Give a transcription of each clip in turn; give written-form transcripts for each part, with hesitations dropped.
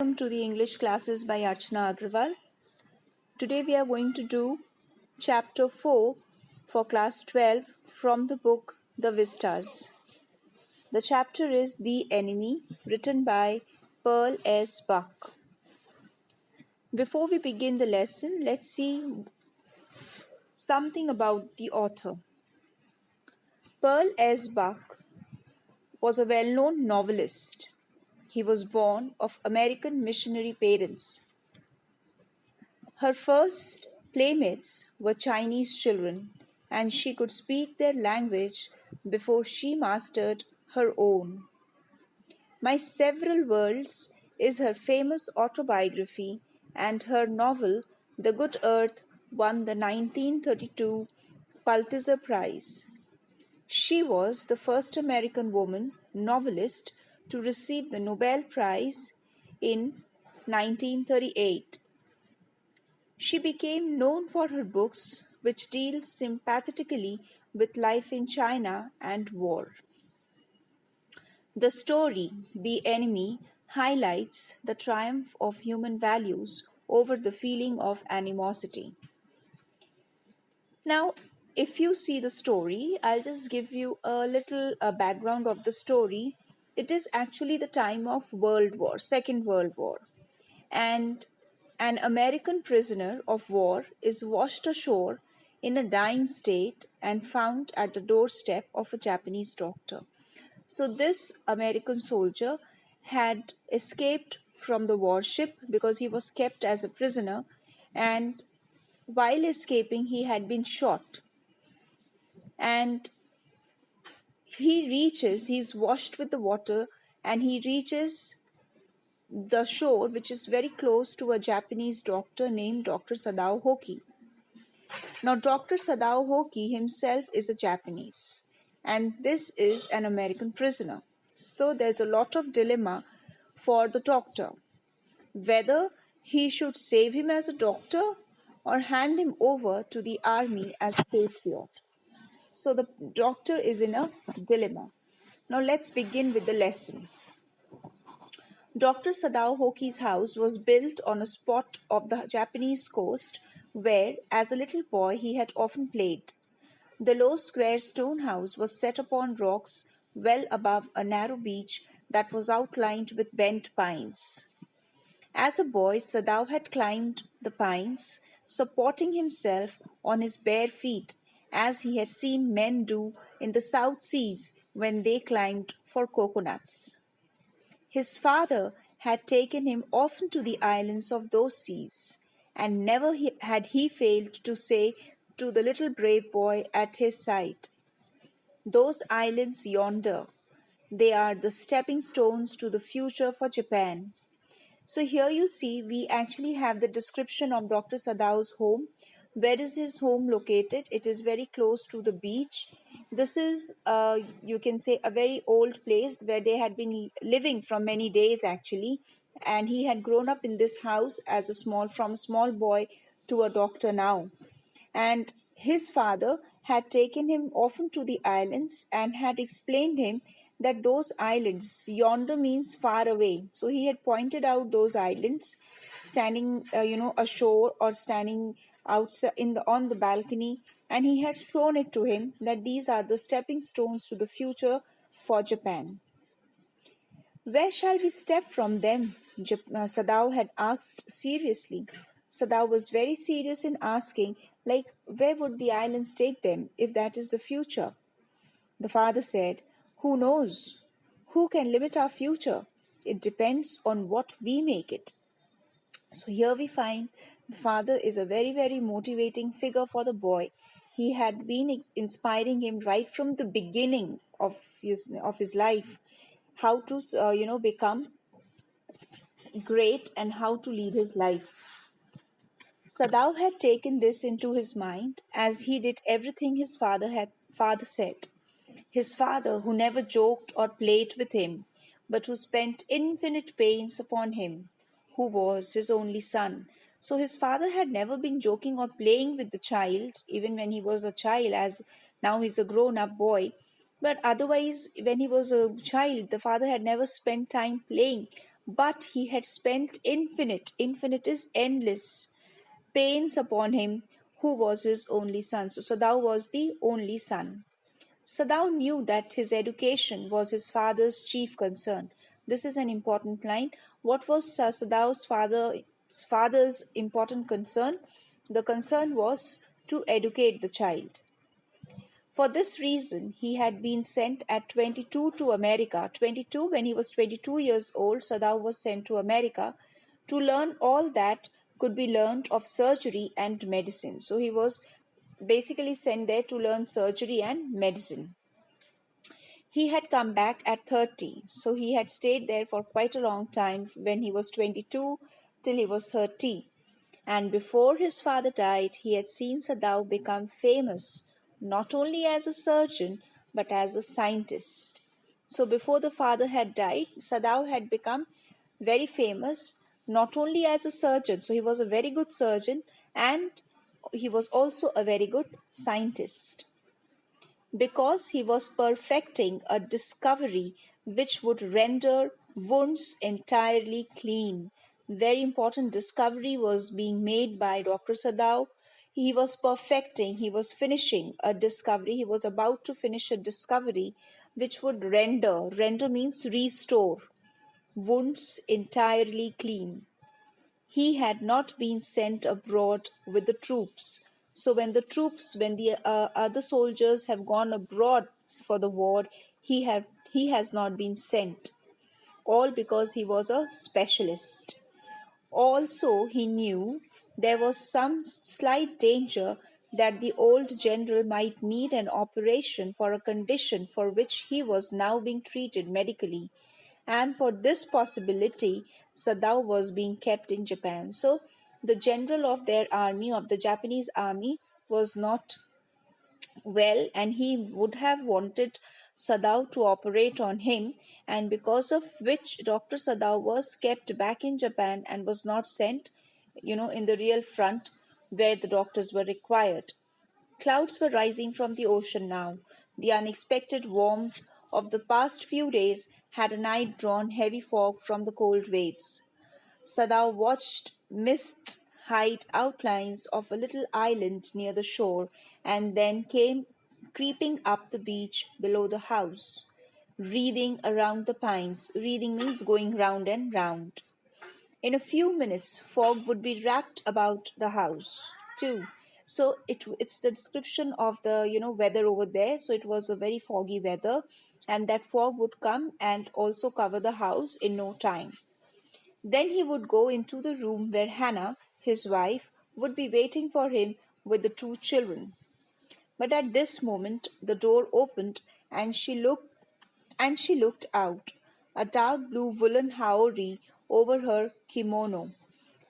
Welcome to the English classes by Archana Agrawal. Today we are going to do chapter 4 for class 12 from the book The Vistas. The chapter is The Enemy, written by Pearl S. Buck. Before we begin the lesson, let's see something about the author. Pearl S. Buck was a well-known novelist. He was born of American missionary parents. Her first playmates were Chinese children, and she could speak their language before she mastered her own. My Several Worlds is her famous autobiography, and her novel The Good Earth won the 1932 Pulitzer Prize. She was the first American woman novelist to receive the Nobel Prize in 1938. She became known for her books, which deal sympathetically with life in China and war. The story, The Enemy, highlights the triumph of human values over the feeling of animosity. Now, if you see the story, I'll just give you a little background of the story. It is actually the time of World War, Second World War, and an American prisoner of war is washed ashore in a dying state and found at the doorstep of a Japanese doctor. So, this American soldier had escaped from the warship because he was kept as a prisoner, and while escaping, he had been shot. And he's washed with the water, and he reaches the shore, which is very close to a Japanese doctor named Dr. Sadao Hoki. Now, Dr. Sadao Hoki himself is a Japanese, and this is an American prisoner. So, there's a lot of dilemma for the doctor whether he should save him as a doctor or hand him over to the army as a patriot. So, the doctor is in a dilemma. Now, let's begin with the lesson. Dr. Sadao Hoki's house was built on a spot of the Japanese coast where, as a little boy, he had often played. The low square stone house was set upon rocks well above a narrow beach that was outlined with bent pines. As a boy, Sadao had climbed the pines, supporting himself on his bare feet, as he had seen men do in the South Seas when they climbed for coconuts. His father had taken him often to the islands of those seas, and never had he failed to say to the little brave boy at his side, "Those islands yonder, they are the stepping stones to the future for Japan." So here you see we actually have the description of Dr. Sadao's home. Where is his home located? It is very close to the beach. This is, you can say, a very old place where they had been living from many days actually. And he had grown up in this house as from a small boy to a doctor now. And his father had taken him often to the islands and had explained him that those islands yonder means far away. So he had pointed out those islands standing ashore or standing outside on the balcony, and he had shown it to him that these are the stepping stones to the future for Japan. "Where shall we step from them?" Sadao had asked seriously. Sadao was very serious in asking, like, where would the islands take them if that is the future? The father said, "Who knows? Who can limit our future? It depends on what we make it." So here we find the father is a very, very motivating figure for the boy. He had been inspiring him right from the beginning of his life, how to become great and how to lead his life. Sadao had taken this into his mind as he did everything his father said. His father, who never joked or played with him, but who spent infinite pains upon him, who was his only son. So his father had never been joking or playing with the child, even when he was a child, as now he's a grown up boy. But otherwise, when he was a child, the father had never spent time playing, but he had spent infinite is endless, pains upon him who was his only son. So Sadao was the only son. Sadao knew that his education was his father's chief concern. This is an important line. What was Sadao's father's important concern? The concern was to educate the child. For this reason, he had been sent at 22 to America. 22, when he was 22 years old, Sadao was sent to America to learn all that could be learned of surgery and medicine. So he was basically sent there to learn surgery and medicine. He had come back at 30, so he had stayed there for quite a long time when he was 22 till he was 30. And before his father died, he had seen Sadao become famous not only as a surgeon but as a scientist. So before the father had died, Sadao had become very famous not only as a surgeon, so he was a very good surgeon, and he was also a very good scientist because he was perfecting a discovery which would render wounds entirely clean. Very important discovery was being made by Dr. Sadao. He was perfecting, he was finishing a discovery, he was about to finish a discovery which would render means restore, wounds entirely clean. He had not been sent abroad with the troops. So when the other soldiers have gone abroad for the war, he has not been sent. All because he was a specialist. Also, he knew there was some slight danger that the old general might need an operation for a condition for which he was now being treated medically, and for this possibility, Sadao was being kept in Japan. So, the general of their army, of the Japanese army, was not well, and he would have wanted Sadao to operate on him, and because of which Dr. Sadao was kept back in Japan and was not sent, in the real front where the doctors were required. Clouds were rising from the ocean now. The unexpected warmth of the past few days had at night drawn heavy fog from the cold waves. Sadao watched mists hide outlines of a little island near the shore and then came creeping up the beach below the house, wreathing around the pines. Wreathing means going round and round. In a few minutes, fog would be wrapped about the house too. So it's the description of the weather over there. So it was a very foggy weather, and that fog would come and also cover the house in no time. Then he would go into the room where Hannah, his wife, would be waiting for him with the two children. But at this moment the door opened and she looked out, a dark blue woolen haori over her kimono.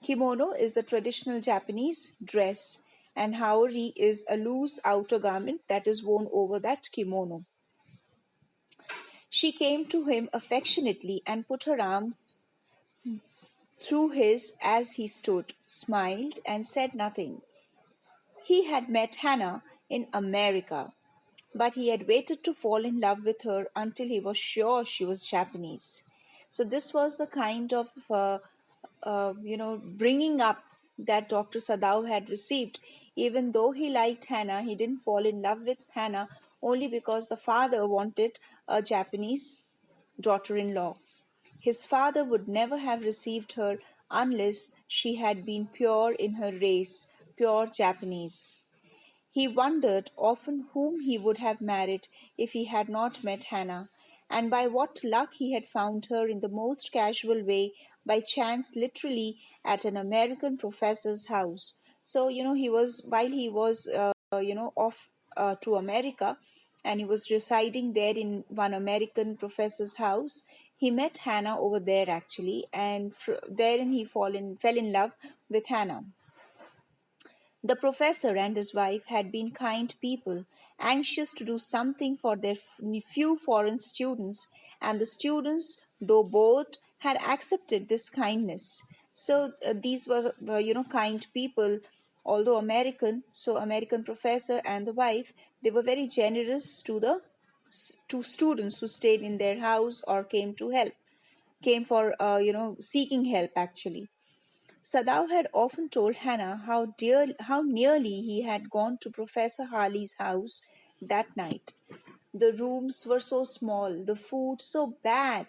Kimono is the traditional Japanese dress, and haori is a loose outer garment that is worn over that kimono. She came to him affectionately and put her arms through his as he stood, smiled, and said nothing. He had met Hannah in America, but he had waited to fall in love with her until he was sure she was Japanese. So this was the kind of bringing up that Dr. Sadao had received. Even though he liked Hannah, he didn't fall in love with Hannah only because the father wanted a Japanese daughter-in-law. His father would never have received her unless she had been pure in her race, pure Japanese. He wondered often whom he would have married if he had not met Hannah, and by what luck he had found her in the most casual way, by chance, literally at an American professor's house. So, he was, while he was, off to America, and he was residing there in one American professor's house, he met Hannah over there actually, and therein he fell in love with Hannah. The professor and his wife had been kind people, anxious to do something for their few foreign students, and the students, though bored, had accepted this kindness. So these were, kind people, although American. So American professor and the wife, they were very generous to the to students who stayed in their house or came to help. came for seeking help actually. Sadao had often told Hannah how nearly he had gone to Professor Harley's house that night. The rooms were so small, the food so bad,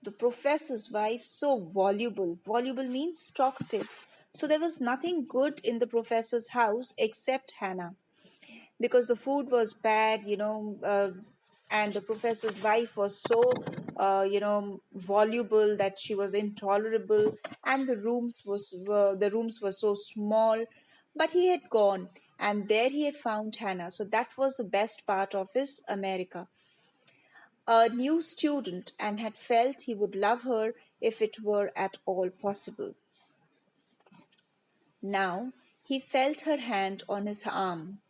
the professor's wife so voluble. Voluble means talkative. So there was nothing good in the professor's house except Hannah, because the food was bad, and the professor's wife was so, voluble that she was intolerable, and the rooms were so small. But he had gone, and there he had found Hannah. So that was the best part of his America. A new student, and had felt he would love her if it were at all possible. Now he felt her hand on his arm.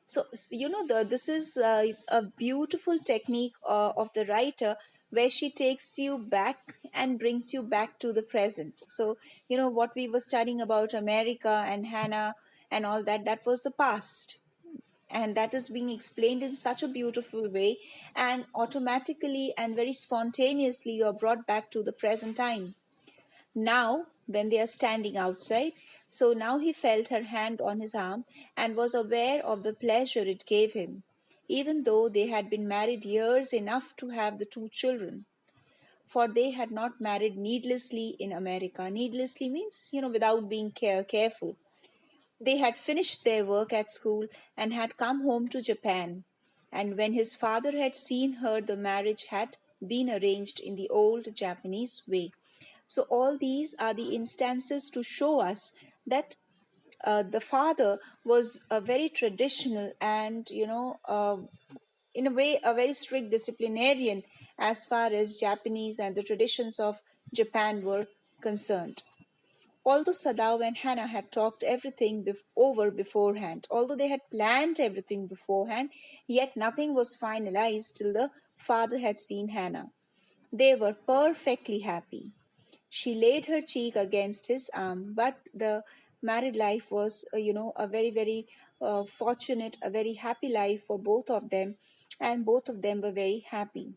So this is a beautiful technique of the writer, where she takes you back and brings you back to the present. So what we were studying about America and Hannah and all that, that was the past, and that is being explained in such a beautiful way, and automatically and very spontaneously you are brought back to the present time. Now, when they are standing outside, so now he felt her hand on his arm and was aware of the pleasure it gave him, even though they had been married years enough to have the two children. For they had not married needlessly in America. Needlessly means, without being careful. They had finished their work at school and had come home to Japan. And when his father had seen her, the marriage had been arranged in the old Japanese way. So, all these are the instances to show us that the father was a very traditional and, in a way, a very strict disciplinarian as far as Japanese and the traditions of Japan were concerned. Although Sadao and Hannah had talked everything over beforehand, although they had planned everything beforehand, yet nothing was finalized till the father had seen Hannah. They were perfectly happy. She laid her cheek against his arm, but the married life was, a very, very fortunate, a very happy life for both of them, and both of them were very happy.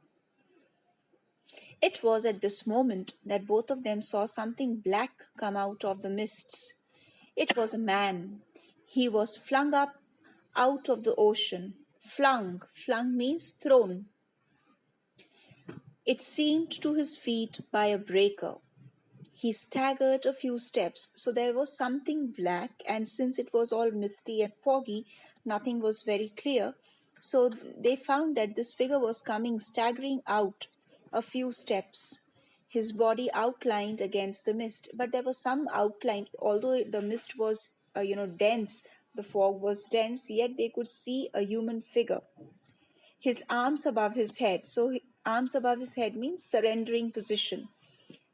It was at this moment that both of them saw something black come out of the mists. It was a man. He was flung up out of the ocean. Flung. Flung means thrown. It seemed to his feet by a breaker. He staggered a few steps, so there was something black, and since it was all misty and foggy, nothing was very clear. So they found that this figure was coming staggering out a few steps, his body outlined against the mist. But there was some outline, although the mist was, dense, the fog was dense, yet they could see a human figure. His arms above his head. So, arms above his head means surrendering position.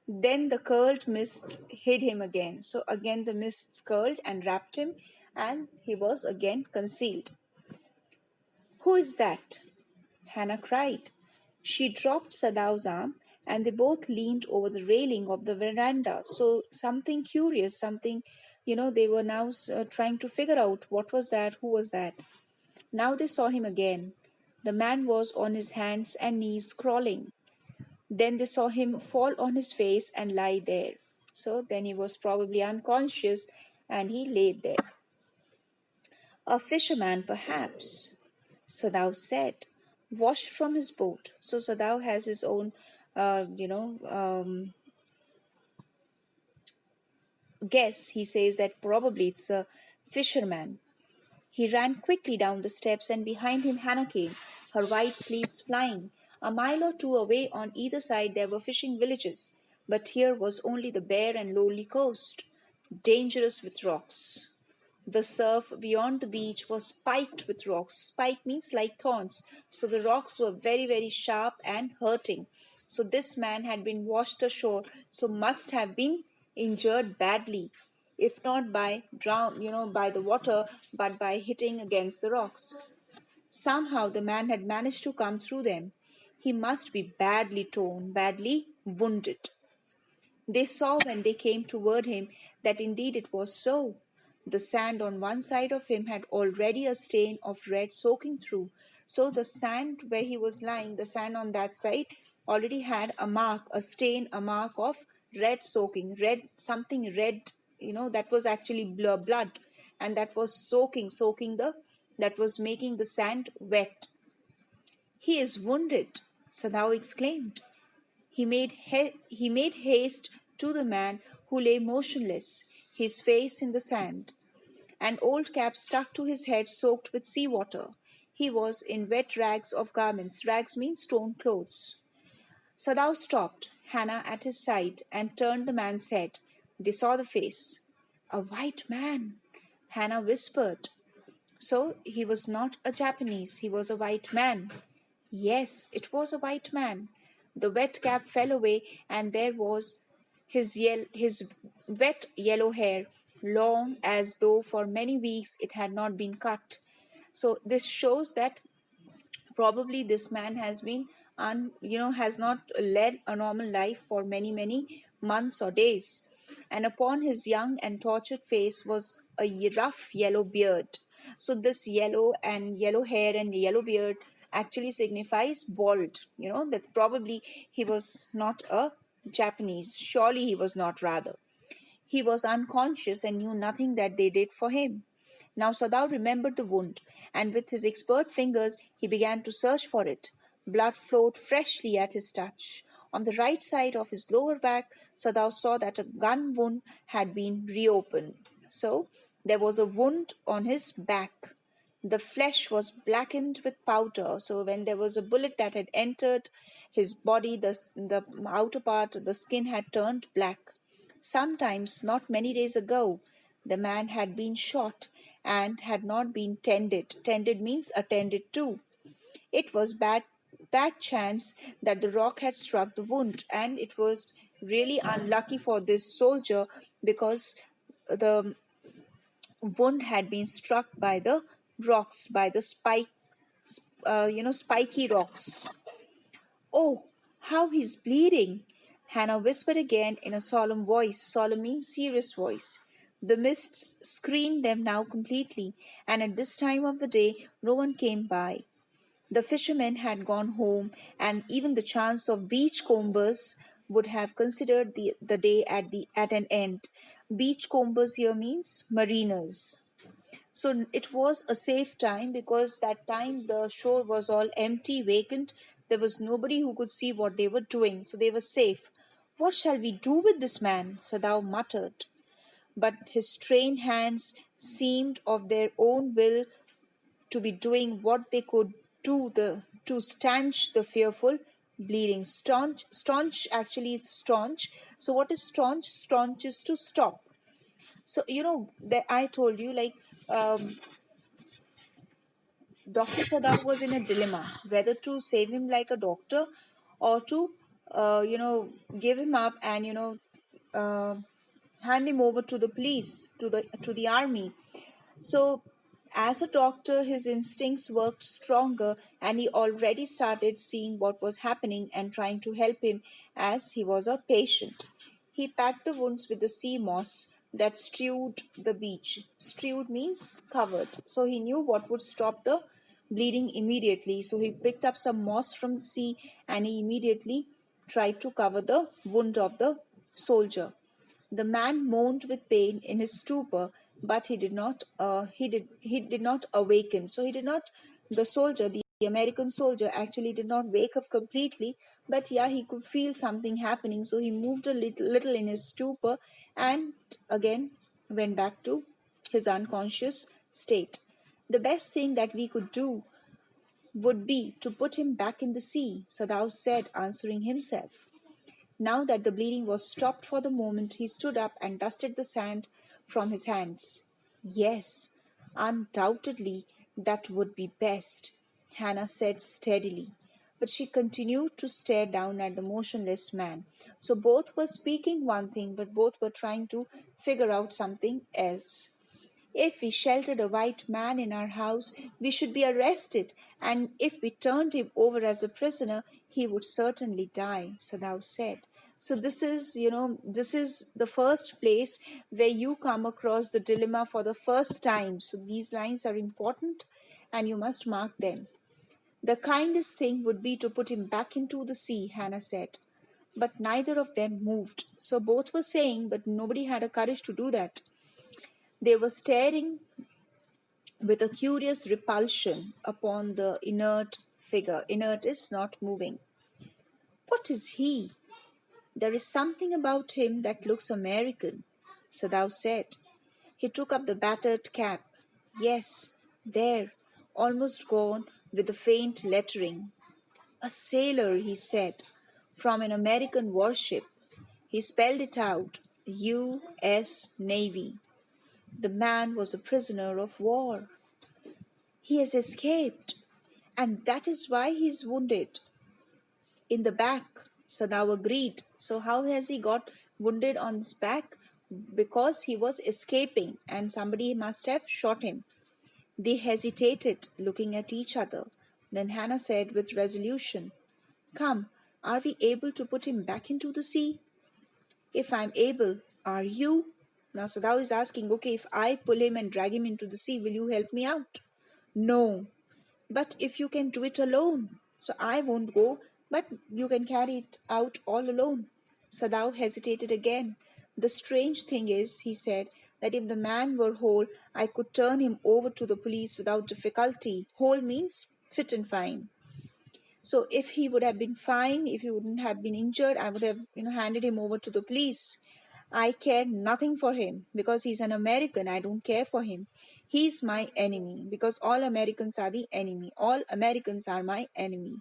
Then the curled mists hid him again. So again the mists curled and wrapped him, and he was again concealed. Who is that? Hannah cried. She dropped Sadao's arm, and they both leaned over the railing of the veranda. So something curious, something, they were now trying to figure out what was that, who was that. Now they saw him again. The man was on his hands and knees crawling. Then they saw him fall on his face and lie there. So then he was probably unconscious, and he lay there. A fisherman, perhaps, Sadao said, washed from his boat. So Sadao has his own, guess. He says that probably it's a fisherman. He ran quickly down the steps, and behind him Hannah came, her white sleeves flying. A mile or two away on either side there were fishing villages, but here was only the bare and lonely coast, dangerous with rocks. The surf beyond the beach was spiked with rocks. Spike means like thorns. So the rocks were very, very sharp and hurting. So this man had been washed ashore, so must have been injured badly, if not by by the water, but by hitting against the rocks. Somehow the man had managed to come through them. He must be badly torn, badly wounded. They saw when they came toward him that indeed it was so. The sand on one side of him had already a stain of red soaking through. So the sand where he was lying, the sand on that side already had a mark, a stain, a mark of red soaking, red, something red, that was actually blood, and that was soaking that was making the sand wet. He is wounded, Sadao exclaimed. He made haste to the man who lay motionless, his face in the sand. An old cap stuck to his head soaked with sea water. He was in wet rags of garments. Rags mean torn clothes. Sadao stopped, Hannah at his side, and turned the man's head. They saw the face. A white man, Hannah whispered. So he was not a Japanese, he was a white man. Yes, it was a white man. The wet cap fell away, and there was his wet yellow hair, long as though for many weeks it had not been cut. So this shows that probably this man has been has not led a normal life for many months or days, and upon his young and tortured face was a rough yellow beard. So this yellow hair and yellow beard actually signifies bald, that probably he was not a Japanese, surely he was not, rather he was unconscious and knew nothing that they did for him. Now Sadao remembered the wound, and with his expert fingers he began to search for it. Blood flowed freshly at his touch. On the right side of his lower back, Sadao saw that a gun wound had been reopened. So there was a wound on his back. The flesh was blackened with powder. So when there was a bullet that had entered his body, the outer part, the skin had turned black. Sometimes, not many days ago, the man had been shot and had not been tended. Tended means attended to. It was bad chance that the rock had struck the wound, and it was really unlucky for this soldier because the wound had been struck by the rocks, by the spiky rocks. Oh, how he's bleeding! Hannah whispered again in a solemn voice. Solemn means serious voice. The mists screened them now completely, and at this time of the day no one came by. The fishermen had gone home, and even the chance of beachcombers would have considered the day at an end. Beachcombers here means mariners. So it was a safe time because that time the shore was all empty, vacant. There was nobody who could see what they were doing, so they were safe. What shall we do with this man? Sadao muttered. But his trained hands seemed of their own will to be doing what they could to stanch the fearful bleeding. Staunch actually is staunch. So what is staunch? Staunch is to stop. So that I told you, like, Dr. Sadaf was in a dilemma whether to save him like a doctor or to, give him up and uh, hand him over to the police, to the army. So, as a doctor, his instincts worked stronger, and he already started seeing what was happening and trying to help him as he was a patient. He packed the wounds with the sea moss that strewed the beach. Strewed means covered. So he knew what would stop the bleeding immediately. So he picked up some moss from the sea and he immediately tried to cover the wound of the soldier. The man moaned with pain in his stupor, but he did not awaken. So he did not. The soldier, the American soldier, actually did not wake up completely, but yeah, he could feel something happening. So he moved a little in his stupor, and again went back to his unconscious state. The best thing that we could do would be to put him back in the sea, Sadao said, answering himself. Now that the bleeding was stopped for the moment, he stood up and dusted the sand from his hands. Yes, undoubtedly, that would be best, Hannah said steadily. But she continued to stare down at the motionless man. So both were speaking one thing, but both were trying to figure out something else. If we sheltered a white man in our house, we should be arrested, and if we turned him over as a prisoner, he would certainly die, Sadao said. So this is the first place where you come across the dilemma for the first time. So these lines are important and you must mark them. The kindest thing would be to put him back into the sea, Hannah said. But neither of them moved. So both were saying, but nobody had the courage to do that. They were staring with a curious repulsion upon the inert figure. Inert is not moving. What is he? There is something about him that looks American, Sadao said. He took up the battered cap. Yes, there, almost gone with the faint lettering. A sailor, he said, from an American warship. He spelled it out, U.S. Navy. The man was a prisoner of war. He has escaped, and that is why he is wounded. In the back, Sadao agreed. So, how has he got wounded on his back? Because he was escaping, and somebody must have shot him. They hesitated, looking at each other. Then Hannah said with resolution, Come, are we able to put him back into the sea? If I'm able, are you? Now Sadao is asking, okay, if I pull him and drag him into the sea, will you help me out? No. But if you can do it alone, so I won't go, but you can carry it out all alone. Sadao hesitated again. The strange thing is, he said, that if the man were whole, I could turn him over to the police without difficulty. Whole means fit and fine. So if he would have been fine, if he wouldn't have been injured, I would have, handed him over to the police. I care nothing for him because he's an American. I don't care for him. He's my enemy because all Americans are the enemy. All Americans are my enemy.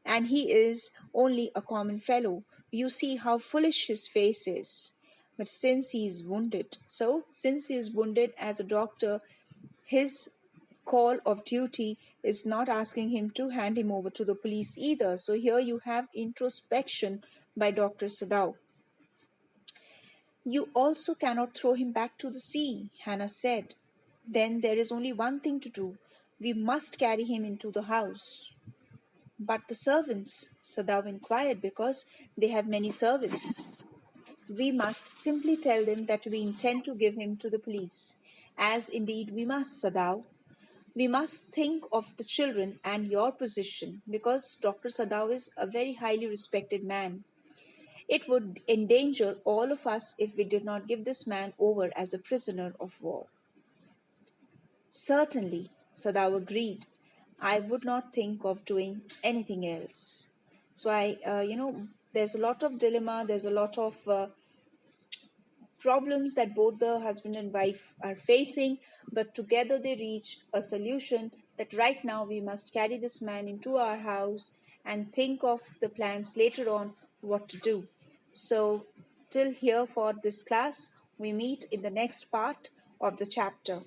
And he is only a common fellow. You see how foolish his face is. But since he is wounded, since he is wounded as a doctor, his call of duty is not asking him to hand him over to the police either. So here you have introspection by Dr. Sadao. You also cannot throw him back to the sea, Hannah said. Then there is only one thing to do. We must carry him into the house. But the servants, Sadao inquired, because they have many servants. We must simply tell them that we intend to give him to the police, as indeed we must, Sadao. We must think of the children and your position, because Dr. Sadao is a very highly respected man. It would endanger all of us if we did not give this man over as a prisoner of war. Certainly, Sadao agreed. I would not think of doing anything else. So there's a lot of dilemma, there's a lot of problems that both the husband and wife are facing, but together they reach a solution that right now we must carry this man into our house and think of the plans later on what to do. So, till here for this class, we meet in the next part of the chapter.